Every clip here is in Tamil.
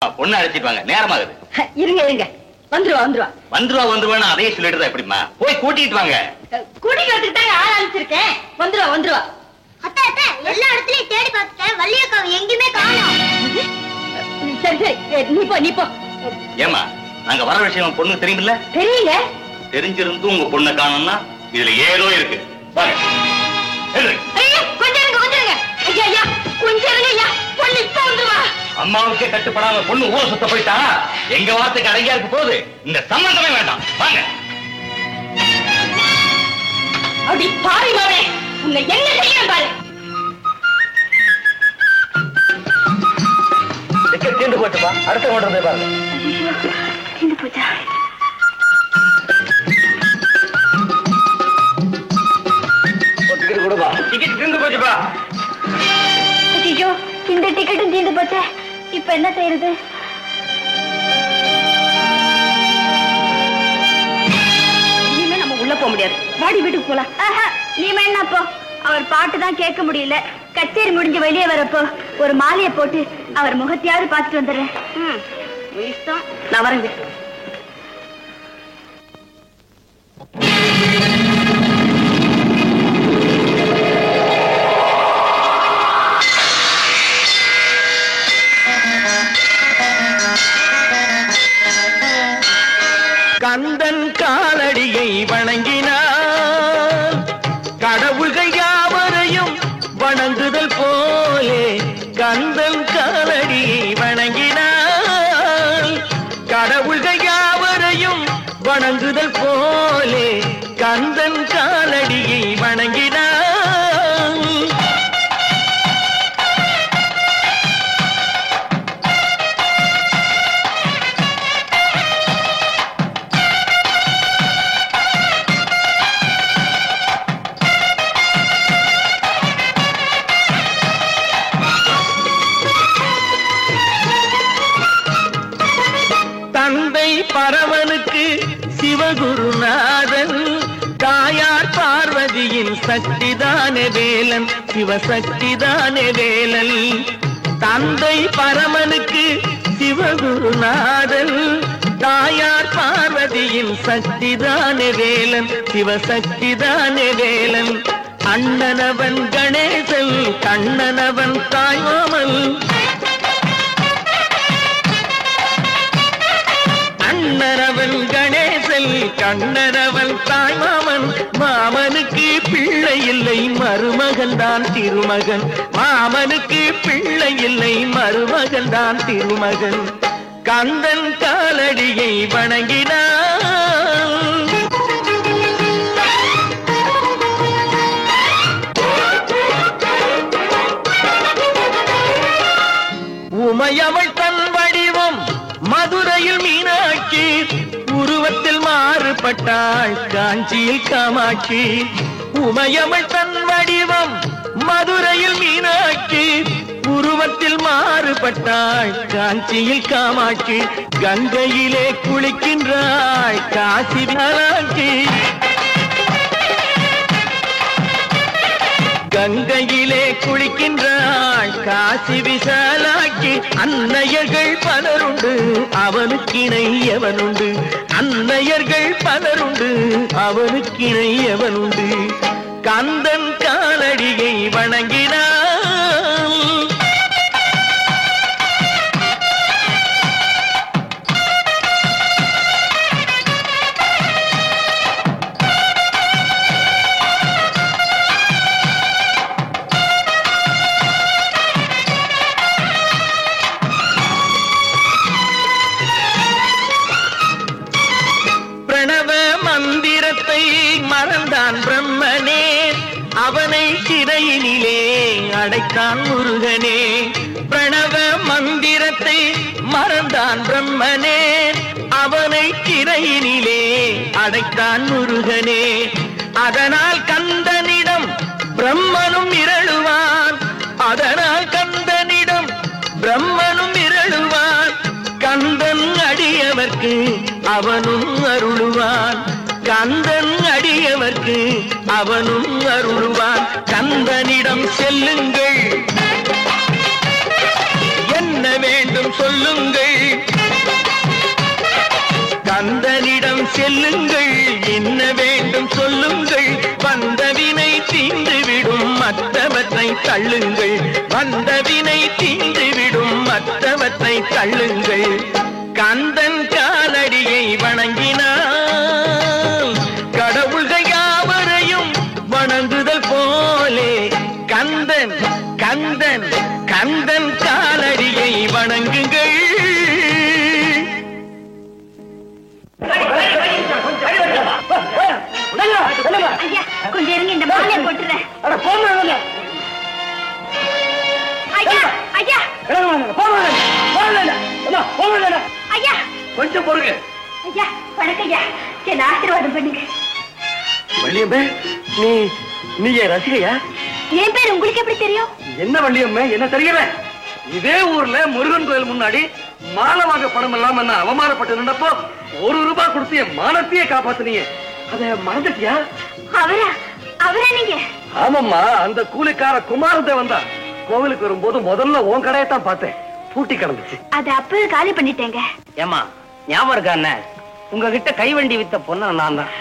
பொண்ணு அழைச்சிப்பாங்க, நேரமாகுது. இருங்க இருங்க, வந்துருவா வந்துருவா வந்துருவா வந்துருவான்னு அதையே சொல்லிட்டு எப்படிமா? போய் கூட்டிட்டு வாங்க. கூட்டிட்டு வரதுக்கு தான் ஆள் அனுப்பிச்சிருக்கேன். வந்துருவா வந்துருவா. அத்தை அத்தை, எல்லா இடத்துலயும் தேடி பார்த்துட்டேன், வள்ளியக்காவை எங்கேயுமே காணோம். சரி சரி, நீ போ நீ போ. ஏமா, நாங்க வர விஷயம் பொண்ணு தெரியுமில்ல? தெரியல. தெரிஞ்சிருந்தும் உங்க பொண்ணை காணோம்னா இதுல ஏதோ இருக்கு. ஐயா கொஞ்சம் இருங்க கொஞ்சம் இருங்க. ஐயா ஐயா கொஞ்சம் இருங்க ஐயா, பொண்ணு இப்ப வந்துருவா. அம்மாவுக்கே கட்டுப்படாம பொண்ணு ஊரை சுத்த போயிட்டா எங்க வார்த்தைக்கு அடங்கியா இருக்க போது. இந்த சம்பந்தமே வேண்டாம், வாங்க. அப்படி பாரு மாவே, உன்னை என்ன செய்யணும் பாரு. டிக்கெட் தீர்ந்து போச்சுப்பா, அடுத்த ஓட்டுறதே பாருங்க. தீர்ந்து போச்சா? டிக்கெட் கொடுப்பா. டிக்கெட் தீர்ந்து போச்சுப்பா. ஐயோ, இந்த டிக்கெட்டும் தீர்ந்து போச்சே, இப்ப என்ன செய்யறது? இனிமே நம்ம உள்ள போக முடியாது. வாடி வீட்டுக்கு போலாம். நீ என்ன போ, அவர் பாட்டு தான் கேட்க முடியல. கச்சேரி முடிஞ்சு வெளியே வரப்போ ஒரு மாலையை போட்டு அவர் முகத்தையாவது பார்த்துட்டு வந்துடுறேன். நான் வரேங்க. கந்தன் காலடியை வணங்கினார், கடவுள்கள் யாவரையும் வணங்குதல் போலே. கந்தன் காலடியை வணங்கினார், கடவுள்கள் யாவரையும் வணங்குதல் போலே. கந்தன் காலடியை வணங்கினார். தந்தை பரமனுக்கு சிவகுருநாதன், தாயார் பார்வதியின் சக்திதானே வேலன், சிவசக்திதானே வேலன். தந்தை பரமனுக்கு சிவகுருநாதன், தாயார் பார்வதியின் சக்திதானே வேலன், சிவசக்திதானே வேலன். அண்ணனவன் கணேசன், கண்ணனவன் தாய்மாமன். அண்ணனவன் கணேசன், கண்ணனவன் தாய்மாமன். மாமனுக்கு பிள்ளை இல்லை, மருமகன் தான் திருமகன். மாமனுக்கு பிள்ளை இல்லை, மருமகன் தான் திருமகன். கந்தன் காலடியை வணங்கினான். உமையவள் தன் வடிவம் மதுரையில் மீனாட்சி, உருவத்தில் மாறுபட்டாள் காஞ்சியில் காமாட்சி. உமையவள் தன் வடிவம் மதுரையில் மீனாட்சி, உருவத்தில் மாறுபட்டாள் காஞ்சியில் காமாட்சி. கங்கையிலே குளிக்கின்றாள் காசி விசாலாட்சி. கங்கையிலே குளிக்கின்றாள் காசி விசாலாட்சி. அன்னையர்கள் பலருண்டு, அவனுக்கிணை எவனுண்டு. அன்னையர்கள் பலருண்டு, அவனுக்கிணை எவனுண்டு. கந்தன் காலடியை வணங்கினான். பிரணவ மந்திரத்தை மறந்தான் பிரம்மனே, அவனை சிறையினிலே அடைத்தான் முருகனே. பிரணவ மந்திரத்தை மறந்தான் பிரம்மனே, அவனை சிறையினிலே அடைத்தான் முருகனே. அதனால் கந்தனிடம் பிரம்மனும் இரழுவான், அதனால் கந்தனிடம் பிரம்மனும் இரழுவான். கந்தன் அடியவர்க்கு அவனும் அருளுவான், கந்தன் அடியவர்க்கு அவனும் அருளுவான். கந்தனிடம் செல்லுங்கள், என்ன வேண்டும் சொல்லுங்கள், செல்லுங்கள், என்ன வேண்டும் சொல்லுங்கள், வந்தவினை தீந்துவிடும் மற்றவற்றை தள்ளுங்கள், வந்தவினை தீந்துவிடும் மற்றவற்றை தள்ளுங்கள். கந்தன் காலடியை வணங்கினால் கடவுள்கள் யாவரையும் வணங்குதல் போலே கந்தன் கந்தன் கந்தன் காலடியை வணங்குங்கள். ஐயா கொஞ்சம் இருங்க, இந்த மாலையை போட்டுறேன். ஐயா ஐயா ஐயா கொஞ்சம் பொறுங்க. ஐயா வணக்கம் ஐயா, என்ன ஆசீர்வாதம் பண்ணுங்க. வள்ளியம்மே, நீ என் ரசிகையா? என் பேர் உங்களுக்கு எப்படி தெரியும்? என்ன வள்ளியம்மே, என்ன தெரியல? இதே ஊர்ல முருகன் கோயில் முன்னாடி மாலமாக பணம் இல்லாம என்ன அவமானப்பட்டு நின்றப்போ ₹1 கொடுத்து என் மானத்தையே காப்பாத்துனீங்க. அத மறந்துட்டியா? அவரா அவரா நீங்க? ஆமாம்மா, அந்த கூலிக்கார குமாரதேவன் தான். கோவிலுக்கு வரும்போது முதல்ல உன் கடையத்தான் பார்த்தேன், பூட்டி கிடந்துச்சு. அத அப்பவே காலி பண்ணிட்டேங்க. ஏமா ஞாபகம் இருக்கா என்ன? உங்ககிட்ட கைவண்டி வித்த பொண்ணு நான் தான்.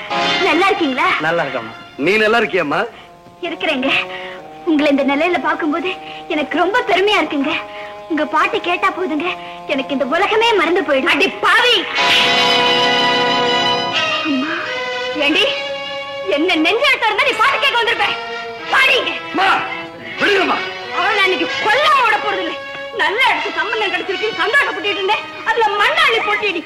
நல்லா இருக்கீங்களா? நல்லா இருக்கம்மா. நீ நல்லா இருக்கியம்மா? இருக்கிறேங்க. உங்களை இந்த நிலையில பாக்கும்போது எனக்கு ரொம்ப பெருமையா இருக்குங்க. உங்க பாட்டு கேட்டா போதுங்க, எனக்கு இந்த உலகமே மறந்து போயிடும். அடி பாவி! அம்மா, ஏண்டி என்ன நெஞ்செழுத்த இருந்தா நீ பாட்டு கேட்க வந்திருப்பேன். பாடிங்க. அவளை அன்னைக்கு கொல்லாம விட போறது இல்லை. நல்ல இடத்து சம்பந்தம் கிடைச்சிருக்கு, சந்தோஷப்பட்டு இருந்தேன். அதுல மண்ணாளி போட்டிடி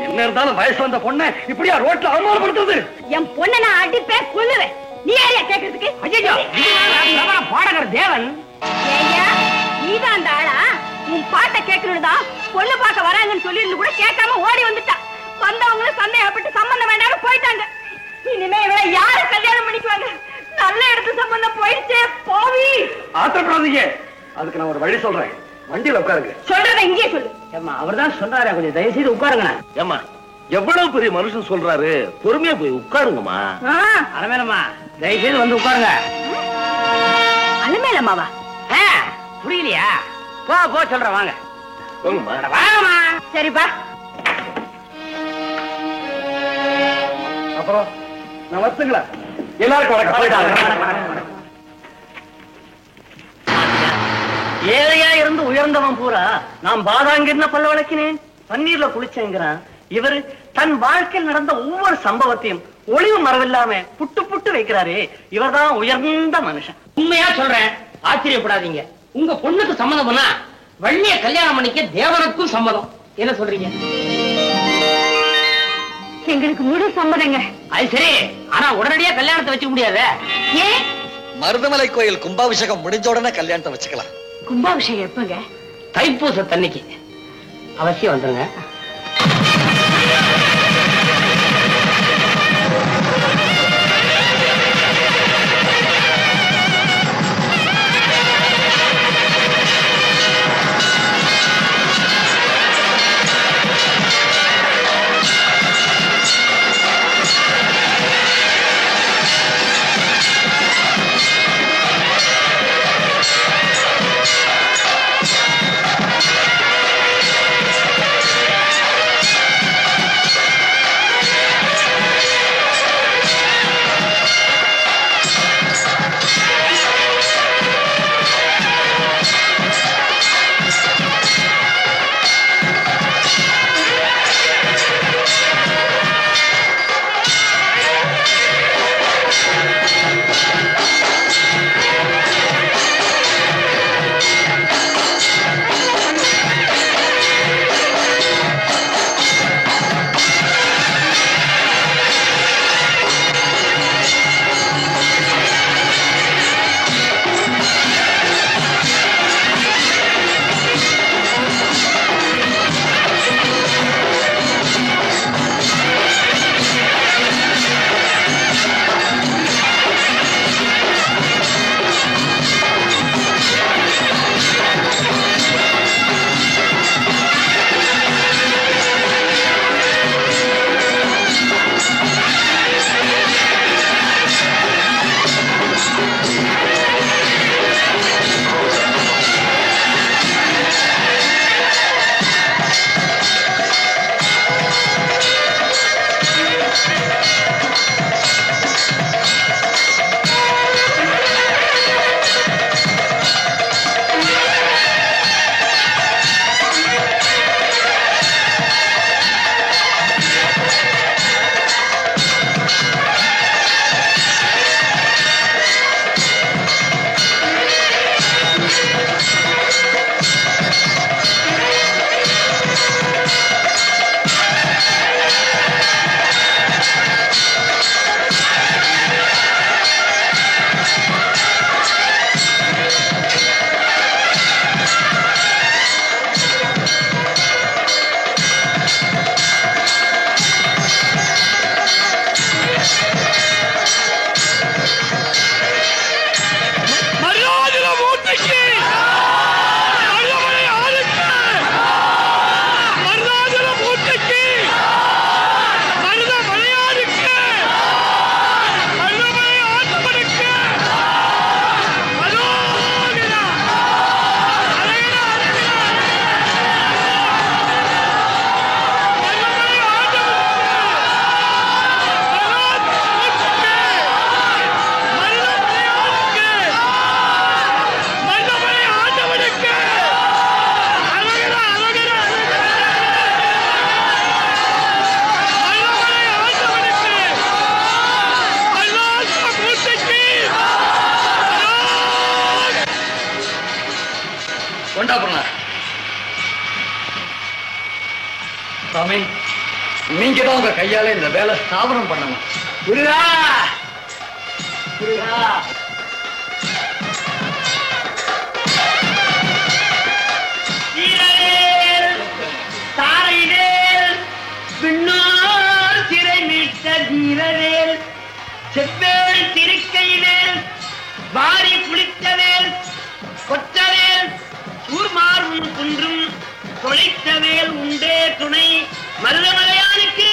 என்ன இருந்தாலும் வயசு வந்த பொண்ணை இப்படியா ரோட்ல அவமானப்படுத்துறது? என் பொண்ணை நான் அடிப்பேன், கொல்லுவேன். நீ யாரையா கேட்கறதுக்கு? பாடகர் தேவன். ஏய்யா, நீதான் அந்த ஆளா? உன் பாட்டை கேட்கணும்தான் பொண்ணு பார்க்க வராங்கன்னு சொல்லி இருந்து கூட கேட்காம ஓடி வந்துட்டா. வந்தவங்களும் சந்தேகப்பட்டு சம்பந்தம் வேண்டாம் போயிட்டாங்க. இனிமே இவளை யாரு கல்யாணம் பண்ணிக்குவாங்க? நல்ல இடத்து சம்பந்தம் போயிடுச்சே போவி. ஆத்திரப்படாதீங்க, அதுக்கு நான் ஒரு வழி சொல்றேன். வண்டியில உட்காருங்க. சொல்றத இங்கே சொல்லு. ஏமா அவர்தான் சொன்னாரு, கொஞ்சம் தயவு செய்து உட்காருங்க. ஏமா, எவ்வளவு பெரிய மனுஷன் சொல்றாரு, பொறுமையா போய் உட்காருங்கம்மா. அலமேலம்மா தயவு செய்து வந்து உட்காருங்க. அலமேலம்மாவா? புரியலையா? போ போ சொல்றேன், வாங்க போங்கம்மா. வாங்கம்மா. சரிப்பா. அப்புறம் நான் வச்சுங்களா? எல்லாருக்கும் வணக்கம். போயிட்டாங்க. ஏழையா இருந்து உயர்ந்தவன் பூரா நான் பாதாங்கிருந்த பல்ல வளர்க்கினேன், பன்னீர்ல குளிச்சேங்கிறான். இவரு தன் வாழ்க்கையில் நடந்த ஒவ்வொரு சம்பவத்தையும் ஒளிவு மறவில்லாம புட்டு புட்டு வைக்கிறாரு. இவர்தான் உயர்ந்த மனுஷன். உண்மையா சொல்றேன், ஆச்சரியப்படாதீங்க. உங்க பொண்ணுக்கு சம்மதம் பண்ணா வள்ளிய கல்யாணம் பண்ணிக்க தேவனுக்கும் சம்மதம். என்ன சொல்றீங்க? எங்களுக்கு முழு சம்மதங்க. அது சரி, ஆனா உடனடியா கல்யாணத்தை வச்சுக்க முடியாது. ஏன்? மருதமலை கோயில் கும்பாபிஷேகம் முடிஞ்ச உடனே கல்யாணத்தை வச்சுக்கலாம். கும்பாபிஷேகம் எப்பங்க? தைப்பூச தண்ணிக்கு அவசியம் வந்துருங்க. கொண்டாப்புறா சாமி, நீங்க தான் உங்க கையால இந்த வேலை ஸ்தாபனம் பண்ணணும். முருகா முருகா தாரையிலேல் பின்னோர் சிறை மீட்ட தீரவேல் செவ்வேல் திருக்கையிலேல் வாரி புளித்தவேல் கொற்றவேல் சூர்மார்வும் குன்றும் தொலைத்தவேல் உண்டே துணை மருதமலையானுக்கு.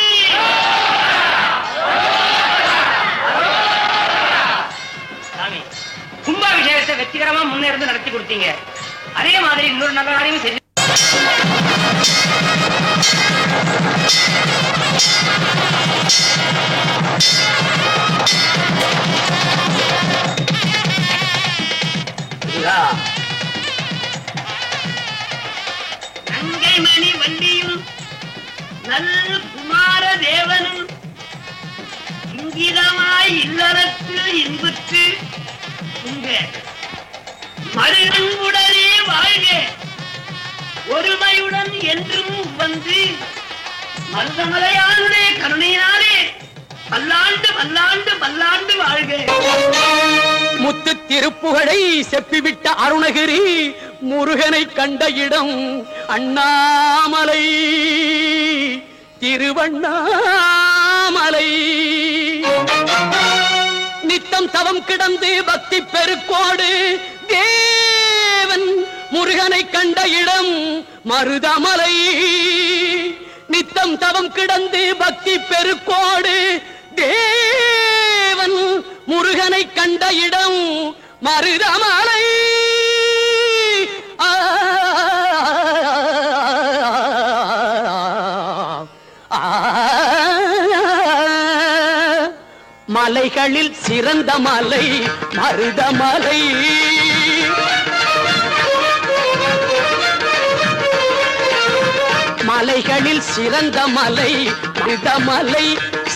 சாமி, கும்பாபிஷேகத்தை வெற்றிகரமா முன்னேறது நடத்தி கொடுத்தீங்க. அதே மாதிரி இன்னொரு நல்ல காரியமும் செஞ்சு கங்கை மணி வண்டியும் நல் குமார தேவனும் இங்கிதமாய் இல்லறத்தில் இன்புற்று உங்க மருகங்குடனே வாழ்க ஒருமையுடன் என்றும் வந்து மருதமலையானுடைய கருணையினாலே பல்லாண்டு பல்லாண்டு பல்லாண்டு வாழ்க. முத்து திருப்புகழை செப்பிவிட்ட அருணகிரி முருகனை கண்ட இடம் அண்ணாமலை திருவண்ணாமலை. நித்தம் தவம் கிடந்து பக்தி பெருக்கோடு தேவன் முருகனை கண்ட இடம் மருதமலை. நித்தம் தவம் கிடந்து பக்தி பெருக்கோடு தேவன் முருகனை கண்ட இடம் மருதமலை. மலைகளில் சிறந்த மலை மருதமலை. மலைகளில் சிறந்த மலை மருதமலை.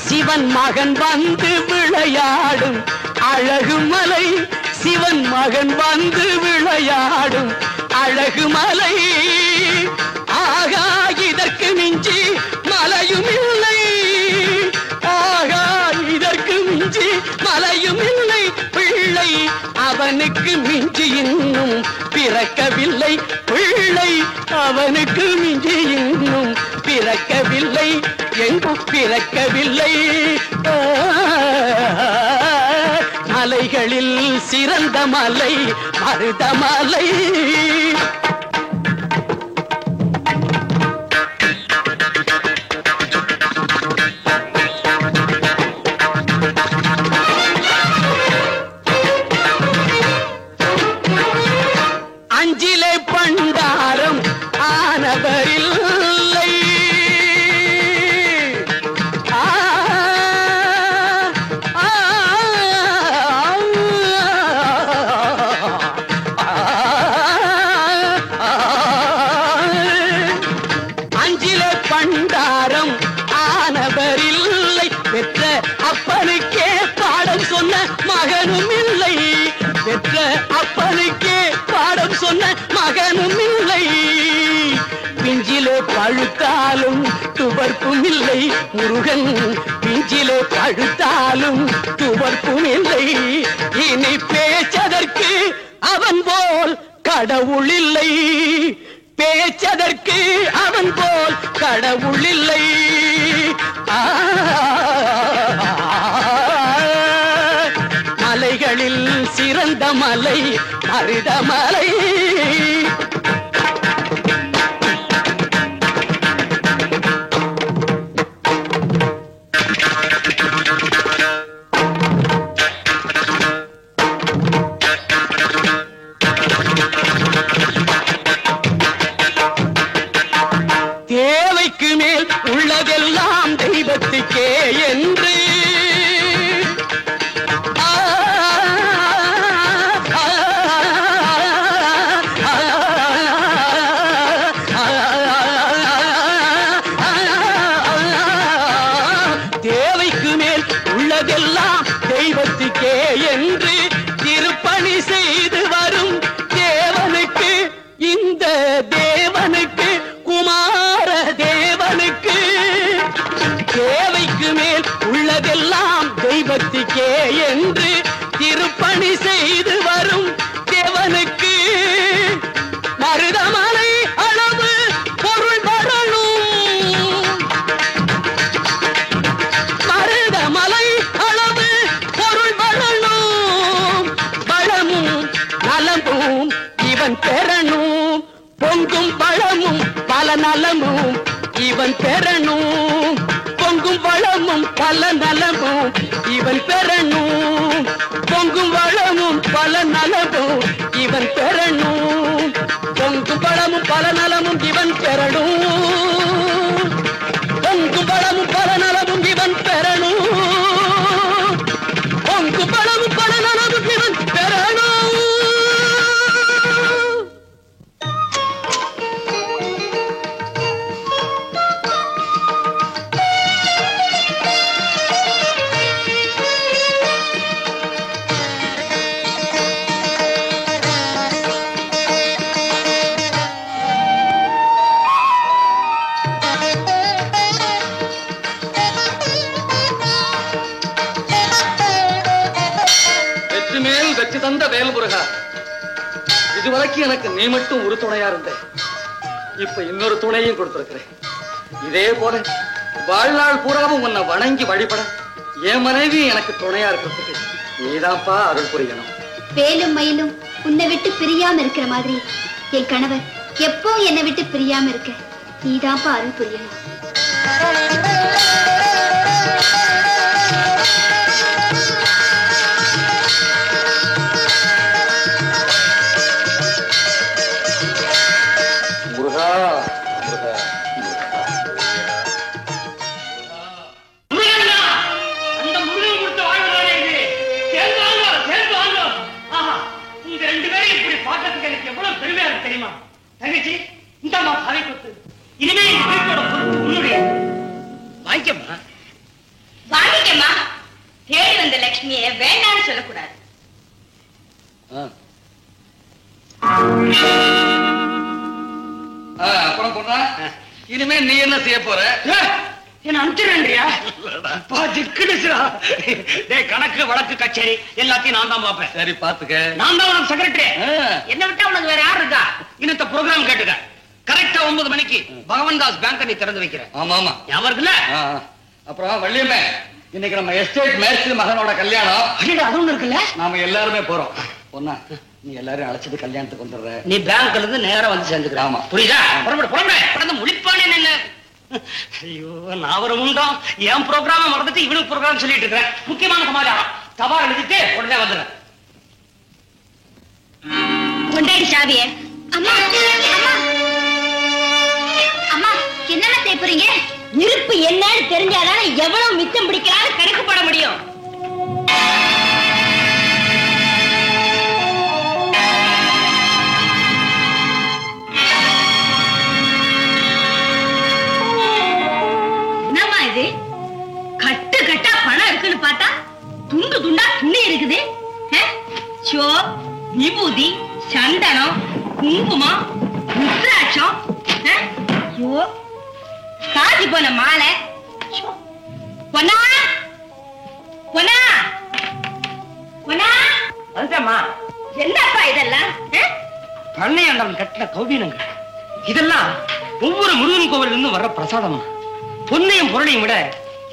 சிவன் மகன் வந்து விளையாடும் அழகு மலை. சிவன் மகன் வந்து விளையாடும் அழகு மலை. ஆகா இதற்கு மிஞ்சி மலையும் இல்லை. ஆகா இதற்கு மிஞ்சி மலையும் இல்லை. பிள்ளை அவனுக்கு மிஞ்சி இன்னும் பிறக்கவில்லை. பிள்ளை அவனுக்கு மிஞ்சி இன்னும் பிறக்கவில்லை. எங்கும் பிறக்கவில்லை. மலைகளில் சிறந்த மலை மருதமலை. அஞ்சிலே பண்டாரம் ஆனவரில்லை. அஞ்சிலே பண்டாரம் ஆனவரில்லை. பெற்ற அப்பனுக்கே பாடம் சொன்ன மகனும் இல்லை. பெற்ற அப்பனுக்கே பாடம் சொன்ன மகனும் இல்லை. பிஞ்சிலே பழுத்தாலும் துவர்ப்பும் இல்லை. முருகன் பிஞ்சிலே பழுத்தாலும் துவர்ப்பும் இல்லை. இனி பேச்சதற்கு அவன் போல் கடவுள் இல்லை. பேச்சதற்கு அவன் போல் கடவுள் இல்லை. மலைகளில் சிறந்த மலை மருதமலை. தேவைக்கு மேல் உள்ளதெல்லாம் தெய்வத்துக்கே என்று தேவனுக்கு குமார தேவனுக்கு தேவைக்கு மேல் உள்ளதெல்லாம் தெய்வத்துக்கே என்று திருப்பணி செய்து வரும் தேவனுக்கு மருதமலை அளவு பொருள் வரணும். மருதமலை அளவு பொருள் வரணும். பழமும் நலமும் இவன் பெறணும். பொங்கும் பழமும் பல நலமும் இவன் பெறணும். பொங்கும் வளமும் பல நலமும் இவன் பெறணும். பொங்கும் வளமும் பல நலமும் இவன் பெறணும். பொங்கும் பழமும் பல நலமும் இவன் பெறணும். பொங்கும் பழமும் பல நலமும் இவன் பெறணும். பொங்கும் பழமும் பல நலமும் இவன் பெறணும். வெற்றி தந்த வேல்முருகா, இதுவரைக்கும் எனக்கு நீ மட்டும் ஒரு துணையா இருந்த, இப்ப இன்னொரு துணையும் கொடுத்திருக்கிறேன். இதே போல வாழ்நாள் பூராவும் உன்னை வணங்கி வழிபட என் மனைவி எனக்கு துணையா இருக்கிறதுக்கு நீதான்ப்பா அருள் புரியணும். வேலும் மயிலும் உன்னை விட்டு பிரியாம இருக்கிற மாதிரி என் கணவர் எப்போ என்னை விட்டு பிரியாம இருக்க நீதான்ப்பா அருள் புரியணும். தேடி வந்த லட்சுமியை வேண்டான்னு சொல்லக்கூடாது. அப்புறம் பொண்ணா, இனிமே நீ என்ன செய்ய போற? என்ன அனுப்பிச்சிருக்கியா? கணக்கு வழக்கு கச்சேரி எல்லாத்தையும் நான் தான் பாப்பேன். சரி பாத்துக்க. நான் தான் உனக்கு செக்ரட்டரி. என்ன விட்டா உனக்கு வேற யார் இருக்கா? இன்னத்த ப்ரோக்ராம் கேட்டுக்க. கரெக்டா 9 மணிக்கு பகவன்தாஸ் பேங்க் நீ திறந்து வைக்கிற. ஆமா ஆமா ஞாபகம் இருக்குல்ல? அப்புறம் வள்ளியம்மே, இன்னைக்கு நம்ம எஸ்டேட் மேஸ்திரி மகனோட கல்யாணம். அது ஒண்ணு இருக்குல்ல? நாம எல்லாருமே போறோம். பொண்ணா, நீ எல்லாரும் அழைச்சது கல்யாணத்துக்கு வந்துடுற. நீ பேங்க்ல இருந்து நேரா வந்து சேர்ந்துக்கிற. ஆமா, புரியுதா? புறம்பு முழிப்பானே என்ன? ஐயோ, நான் ஒரு முண்டம் என் ப்ரோக்ராம மறந்துட்டு இவனுக்கு ப்ரோக்ராம் சொல்லிட்டு இருக்கிறேன். முக்கியமான சமாச்சாரம் தபால் எழுதிட்டு உடனே வந்துடுறேன். கொண்டாடி சாவியே. அம்மா அம்மா அம்மா, என்னென்ன செய்ய போறீங்க? இருப்பு என்னன்னு தெரிஞ்சாதானே எவ்வளவு மிச்சம் பிடிக்கிறான்னு கணக்கு போட முடியும். என்னம்மா இது? கட்டு கட்டா பணம் இருக்குன்னு பார்த்தா துண்டு துண்டா துணி இருக்குது. சோ, விபூதி, சந்தனம், குங்குமம், ருத்ராட்சம், காஞ்சி போன மாலை. பொன்னா பொன்னா பொன்னா, அதுதாம்மா. என்னப்பா இதெல்லாம்? பண்ணையாண்டவன் கட்டின கௌபீனங்கள் இதெல்லாம் ஒவ்வொரு முருகன் கோவிலில் இருந்து வர்ற பிரசாதமா. பொன்னையும் பொருளையும் விட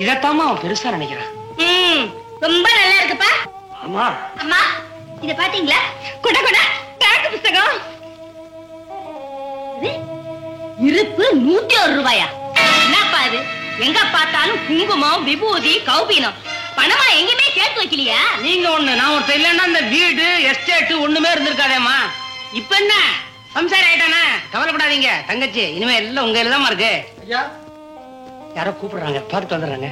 இதைத்தாமா அவன் பெருசா நினைக்கிறான். ரொம்ப நல்லா இருக்குப்பா. ஆமா அம்மா, இத பாத்தீங்களா? கொட கொட பேங்க் புத்தகம். இருப்பு 101 ரூபாயா? என்னப்பா இது? எங்க பார்த்தாலும் குங்குமம், விபூதி, கௌபீனம். பணமா எங்கேயுமே சேர்த்து வைக்கலையா? நீங்க ஒண்ணு, நான் ஒருத்தர் இல்லன்னா இந்த வீடு எஸ்டேட் ஒண்ணுமே இருந்திருக்காதேம்மா. இப்ப என்ன சம்சாரம் ஆயிட்டானே, கவலைப்படாதீங்க தங்கச்சி, இனிமே எல்லாம் உங்க கையில தான் இருக்கு. யாரோ கூப்பிடுறாங்க, பார்த்துட்டு வந்துடுறாங்க.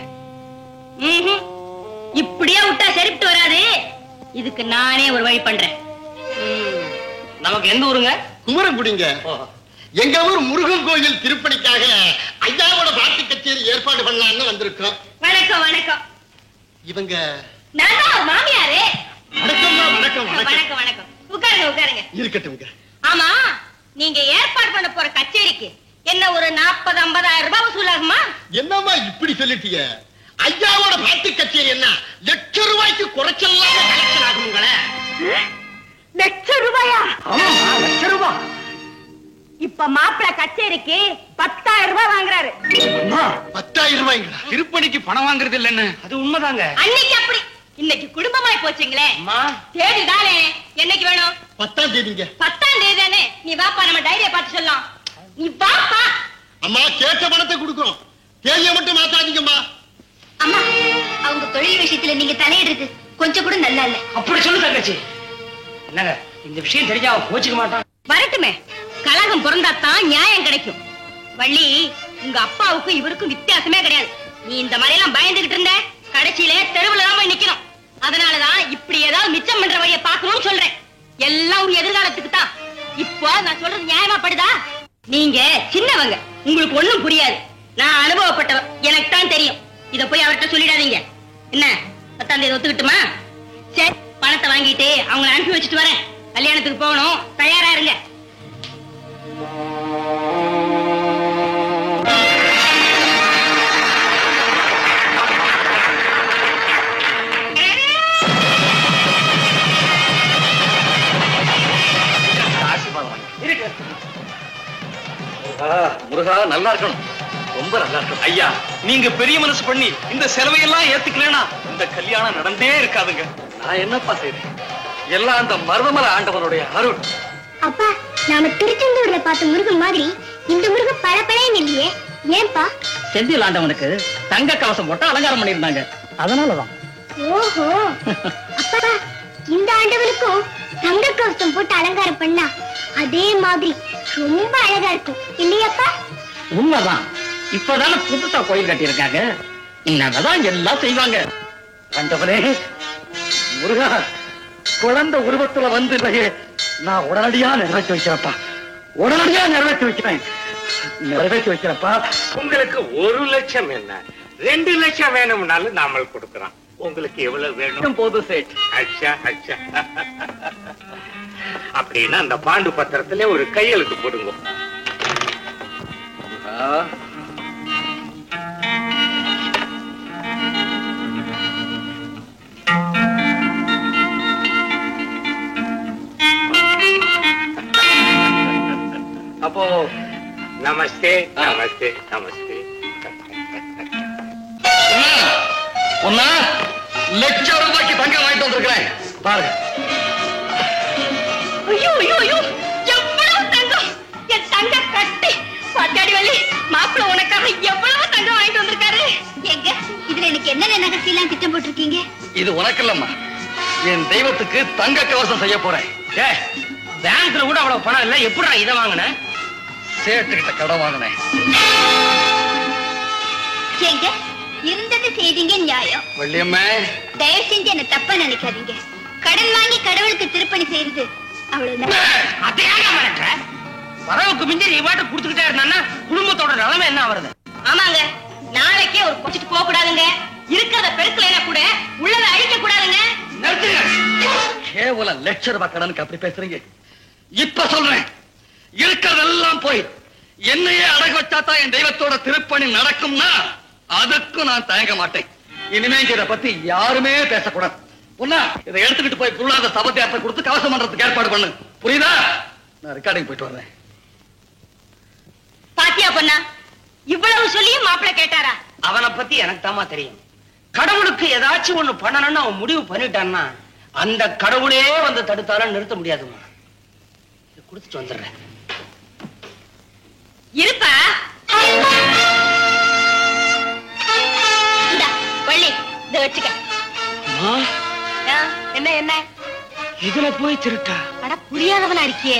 இப்படியே விட்டா சரிப்பட்டு வராது. இதுக்கு நானே ஒரு வழி பண்றேன். நமக்கு எந்த ஊருங்க? குமரகுடிங்க. எங்க ஊர் முருகன் கோயில் திருப்பணிக்காக ஐயாவோட பாட்டு கச்சேரி ஏற்பாடு பண்ணலாம்னு வந்திருக்கோம். வணக்கம் வணக்கம். இவங்க நான் தான் மாமியாரே. வணக்கம் வணக்கம் வணக்கம் வணக்கம். உட்காருங்க உட்காருங்க. இருக்கட்டும்ங்க. ஆமா, நீங்க ஏற்பாடு பண்ண போற கச்சேரிக்கு என்ன ஒரு 40-50,000 ரூபாய் வசூலாகுமா? என்னம்மா இப்படி சொல்லிட்டீங்க? ஐயாவோட பாட்டு கச்சேரி என்ன ₹1,00,000 குறைச்சலாக கலெக்ஷன் ஆகுங்களே. ₹1,00,000? ஆமா, ₹1,00,000. இப்ப மாப்பிள்ள கச்சேரிக்கு 10,000 ரூபாய் வாங்குறாரு. அம்மா, ₹10,000? திருப்பணிக்கு பணம் வாங்குறது இல்லைன்னு. அது உண்மைதாங்க. அன்னைக்கு அப்படி, இன்னைக்கு குடும்பமாய் போச்சுங்களே. அம்மா, தேதி தானே, என்னைக்கு வேணும்? 10ஆம் தேதிங்க. 10ஆம் தேதி தானே. நீ வாப்பா, நம்ம டைரியை பார்த்து சொல்லலாம். நீ வாப்பா. அம்மா, கேட்ட பணத்தை கொடுக்குறோம், தேதியை மட்டும் மாத்தாதீங்கம்மா. அம்மா, அவங்க தொழில் விஷயத்துல நீங்க தலையிடுறது கொஞ்சம் கூட நல்லா இல்ல. அப்படி சொல்லு தங்கச்சி. என்னங்க, இந்த விஷயம் தெரிஞ்சா அவன் கோச்சிக்க மாட்டான். வரட்டுமே, கலகம் பிறந்தாத்தான் நியாயம் கிடைக்கும். வள்ளி, உங்க அப்பாவுக்கும் இவருக்கும் வித்தியாசமே கிடையாது. நீ இந்த மாதிரி எல்லாம் பயந்துகிட்டு இருந்த, கடைசியில தெருவுல தான் போய் நிக்கணும். அதனாலதான் இப்படி ஏதாவது மிச்சம் பண்ற வழியை பார்க்கணும்னு சொல்றேன். எல்லாம் ஒரு எதிர்காலத்துக்கு தான். இப்போ நான் சொல்றது நியாயமா படுதா? நீங்க சின்னவங்க, உங்களுக்கு ஒண்ணும் புரியாது. நான் அனுபவப்பட்டவன், எனக்கு தான் தெரியும். இத போய் அவர்கிட்ட சொல்லிடாதீங்க. என்ன, 10ஆம் தேதி ஒத்துக்கிட்டுமா? சரி, பணத்தை வாங்கிட்டு அவங்களை அனுப்பி வச்சுட்டு வரேன். கல்யாணத்துக்கு போகணும், தயாரா இருங்க. முருகா, நல்லா இருக்கணும், ரொம்ப நல்லா இருக்கணும். ஐயா, நீங்க பெரிய மனசு பண்ணி இந்த செலவையெல்லாம் ஏத்துக்கலனா இந்த கல்யாணம் நடந்தே இருக்காதுங்க. நான் என்னப்பா செய்றேன்? எல்லாம் அந்த மருதமலை ஆண்டவனுடைய அருள். அப்பா, நாம திருச்செந்தூர்ல பார்த்த முருகன் மாதிரி இந்த முருகன் பளபளன்னு இல்லையே, ஏன்பா? செந்தில் ஆண்டவனுக்கு தங்க கவசம் போட்டு அலங்காரம் பண்ணிருந்தாங்க, அதனாலதான். ஓஹோ, அப்பா, இந்த ஆண்டவனுக்கும் தங்க கவசம் போட்டு அலங்காரம் பண்ணா அதே மாதிரி ரொம்ப அழகா இருக்கும் இல்லையாப்பா? உண்மைதான். இப்பதானே புதுசா கோயில் கட்டியிருக்காங்க, இன்னதான் எல்லாம் செய்வாங்க. ஆண்டவனே, முருகா, குழந்தை உருவத்துல வந்து நான் உடனடியா நிறைவேற்றி வைக்கிறப்பா, உடனடியா நிறைவேற்றி வைக்கிறேன், நிறைவேற்றி வைக்கிறப்பா. உங்களுக்கு 1,00,000 என்ன, 2 லட்சம் வேணும்னாலும் நாமல் கொடுக்கிறோம். உங்களுக்கு எவ்வளவு வேணும்? போதும் சேட். அச்சா அச்சா. அப்படின்னா அந்த பாண்டு பத்திரத்துல ஒரு கையெழுத்து போடுங்க. அப்போ நமஸ்தே நமஸ்தே நமஸ்தே. ஒன்னா ₹1,00,000 தங்கம் வாங்கிட்டு வந்திருக்கிறேன், பாருங்க. ஐயோ ஐயோ ஐயோ, எவ்வளவு தங்கம்! என் தங்க கட்டி பாத்தாடி வள்ளி, மாப்பிள்ள உனக்காக எவ்வளவு தங்கம் வாங்கிட்டு வந்திருக்காரு. எங்க இதுல எனக்கு என்னென்ன நகைச்சி எல்லாம் திட்டம் போட்டிருக்கீங்க? இது உனக்கு இல்லம்மா, என் தெய்வத்துக்கு தங்க கவசம் செய்ய போறேன். பேங்க்ல கூட அவ்வளவு பணம் இல்ல, எப்படா இதை வாங்கின? சேட்டுக்கிட்ட கடன் வாங்கினேன். எங்க இருந்தது செய்தீங்க நியாயம். வள்ளியம்மே, தயவு செஞ்சு என்ன தப்பா நினைக்காதீங்க. கடன் வாங்கி கடவுளுக்கு திருப்பணி செய்யறது அவ்வளவுதான். அதே வரவுக்கு மிஞ்சி நீ பாட்டு குடுத்துக்கிட்டே இருந்தா குடும்பத்தோட நிலைமை என்ன வருது? ஆமாங்க, நாளைக்கே ஒரு குடிச்சிட்டு போக கூடாதுங்க. இருக்கிறத பெருக்கலைன்னா கூட உள்ளதை அழிக்க கூடாதுங்க. கேவலம் ₹1,00,000 கடனுக்கு அப்படி பேசுறீங்க? இப்ப சொல்றேன், இருக்கிறதெல்லாம் போய் என்னையே அடகு வச்சாதான் என் தெய்வத்தோட திருப்பணி நடக்கும்னா அதுக்கும் நான் தயங்க மாட்டேன். இனிமே இதை பத்தி யாருமே பேசக்கூடாது. பொண்ணா, இதை எடுத்துக்கிட்டு போய் குருநாத சபத்தியாரத்தை கொடுத்து கவசம் பண்றதுக்கு ஏற்பாடு பண்ணு, புரியுதா? நான் ரெக்கார்டிங் போயிட்டு வர்றேன். பாத்தியா பொண்ணா, இவ்வளவு சொல்லியும் மாப்பிள்ளை கேட்டாரா? அவனை பத்தி எனக்கு தாமா தெரியும். கடவுளுக்கு ஏதாச்சும் ஒண்ணு பண்ணணும்னு அவன் முடிவு பண்ணிட்டான்னா அந்த கடவுளே வந்து தடுத்தாலும் நிறுத்த முடியாதுமா. குடுத்துட்டு வந்துடுறேன். இருப்பா. இந்தா வள்ளி, இத வச்சுக்க. என்ன என்ன இதுல போய் திருட்டா? அட, புரியாதவனா இருக்கியே.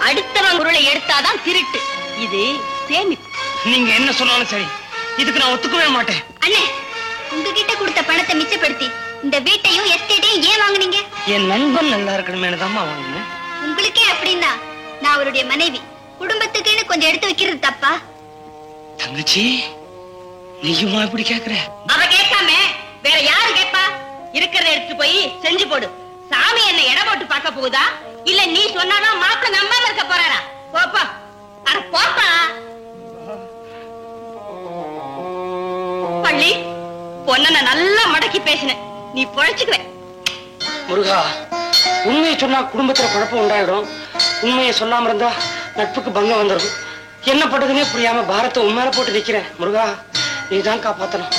அடுத்தவன் பொருளை எடுத்தாதான் திருட்டு, இது சேமிப்பு. நீங்க என்ன சொன்னாலும் சரி, இதுக்கு நான் ஒத்துக்கவே மாட்டேன். அண்ணே, உங்ககிட்ட கொடுத்த பணத்தை மிச்சப்படுத்தி இந்த வீட்டையும் எஸ்டேட்டையும் ஏன் வாங்குனீங்க? என் நண்பன் நல்லா இருக்கணுமே தான்மா வாங்கினேன். உங்களுக்கே அப்படின்னா நான் அவருடைய மனைவி, குடும்பத்துக்குன்னு கொஞ்சம் எடுத்து வைக்கிறது தப்பா? தங்கச்சி, நீயுமா இப்படி கேக்குற? அவ கேட்காம வேற யாரு கேட்பா? இருக்கிறத எடுத்து போய் செஞ்சு போடு. சாமி என்ன எடை போட்டு பார்க்க போகுதா, இல்ல நீ சொன்னாதான் மாப்பிள்ள நம்பாம இருக்க போறாரா? போப்பா அட போப்பா பள்ளி பொண்ண நான் நல்லா மடக்கி பேசினேன் நீ பொழைச்சுக்குவ முருகா உண்மையை சொன்னா குடும்பத்துல குழப்பம் உண்டாயிடும் உண்மையை சொல்லாம இருந்தா நட்புக்கு பங்கம் வந்துடும் என்ன பண்றதுன்னே புரியாம பாரத்தை உண்மையில போட்டு நிக்கிறேன் முருகா நீதான் காப்பாத்தணும்.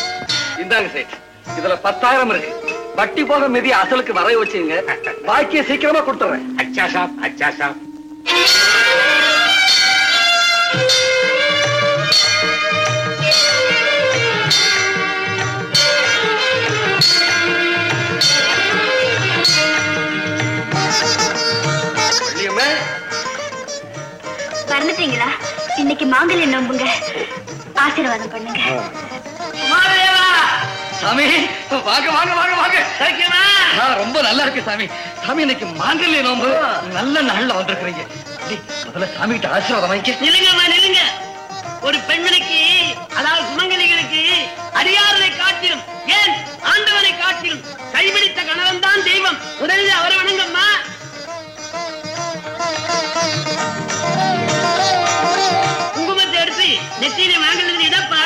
இந்தாங்க சேட், இதுல 10,000 இருக்கு. வட்டி போக மீதி அசலுக்கு வரைய வச்சுங்க. பாக்கிய சீக்கிரமா கொடுத்துறேன். அச்சா சாப் அச்சா சாப். வந்துட்டீங்களா? இன்னைக்கு மாங்கல்ய நோம்புங்க, ஆசீர்வாதம் பண்ணுங்க. சாமி வாங்க வாங்க வாங்க வாங்க. ரொம்ப நல்லா இருக்கு சாமி. சாமி இன்னைக்கு மாங்கல்ய நோம்பு நல்ல நாள்ல வந்திருக்கிறீங்க. முதல்ல சாமி கிட்ட ஆசீர்வாதம் வாங்கிக்க. நில்லுங்கம்மா நில்லுங்க. ஒரு பெண்மணிக்கு அதாவது சுமங்கலிகளுக்கு அடியாரை காட்டிலும் ஏன் ஆண்டவனை காட்டிலும் கைபிடித்த கணவன் தான் தெய்வம். முதலில் அவரை வணங்கம்மா. குங்குமத்தை எடுத்து நெத்தியில மாங்கல்யத்தில் இடப்பா.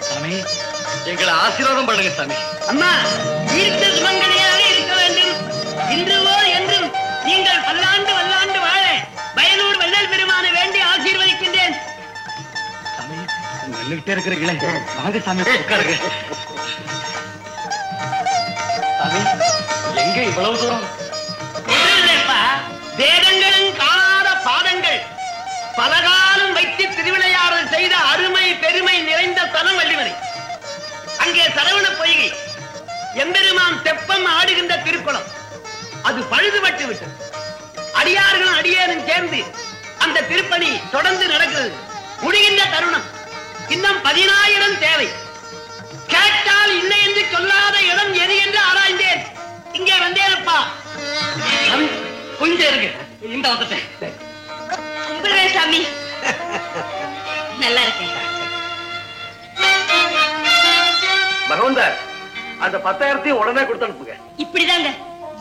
சாமி எங்களை ஆசீர்வாதம் பண்ணுங்க சாமி. அம்மா ஈர்த்த சுமங்கலியாக இருக்க வேண்டும். இன்றுவோ என்றும் நீங்கள் பல்லாண்டு வல்லாண்டு வாழ வயலூர் வள்ளல் பெருமானை வேண்டி ஆசீர்வதிக்கின்றேன். சாமி நெல்லுகிட்டே இருக்கிறீங்களே, வாங்க சாமி உட்காருங்க. சாமி எங்க இவ்வளவு தூரம்? வேதங்களும் காணாத பாதங்கள் பலகாலம் வைத்து திருவிளையாடல் செய்த அருமை பெருமை நிறைந்த தலம் வள்ளிமலை. அங்கே சரவண பொய்கை எம்பெருமான் தெப்பம் ஆடுகின்ற திருக்குளம் அது பழுதுபட்டு விட்டது. அடியார்களும் அடியேனும் சேர்ந்து அந்த திருப்பணி தொடர்ந்து நடக்கிறது. முடிகின்ற தருணம். இன்னும் 10,000 தேவை. கேட்டால் இல்லை என்று சொல்லாத இடம் எது என்று ஆராய்ந்தேன். இங்கே வந்தேனப்பா. சாமி கொஞ்சம் இருங்க, இந்த வந்துட்டேன். கும்பிடுவே சாமி. நல்லா இருக்கேன். பகவந்தார் அந்த 10,000 உடனே கொடுத்து அனுப்புங்க. இப்படிதாங்க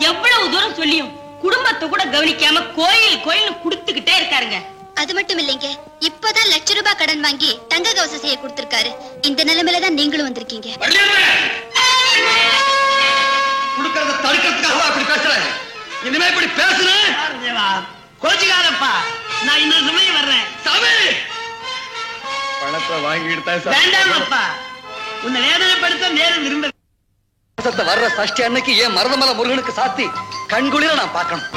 எவ்வளவு தூரம் சொல்லியும் குடும்பத்தை கூட கவனிக்காம கோயில் கோயில் குடுத்துக்கிட்டே இருக்காருங்க. அது மட்டும் இல்லைங்க, இப்பதான் ₹1,00,000 கடன் வாங்கி தங்க கவசம் செய்ய கொடுத்திருக்காரு. இந்த நிலைமையில தான் நீங்களும் வந்திருக்கீங்க. கொடுக்கறத தடுக்கிறதுக்காக அப்படி பேசுறேன். இனிமே இப்படி பேசுறேன் கோச்சிக்காரப்பா. நான் இன்னொரு சமயம் வர்றேன். சாமி பணத்தை வாங்கிட்டு வேண்டாமப்பா. உன்னை வேதனைப்படுத்த நேரம் விரும்ப வர்ற சஷ்டி அன்னைக்கு ஏன் மருதமலை முருகனுக்கு சாத்தி கண்குளிர நான் பார்க்கணும்.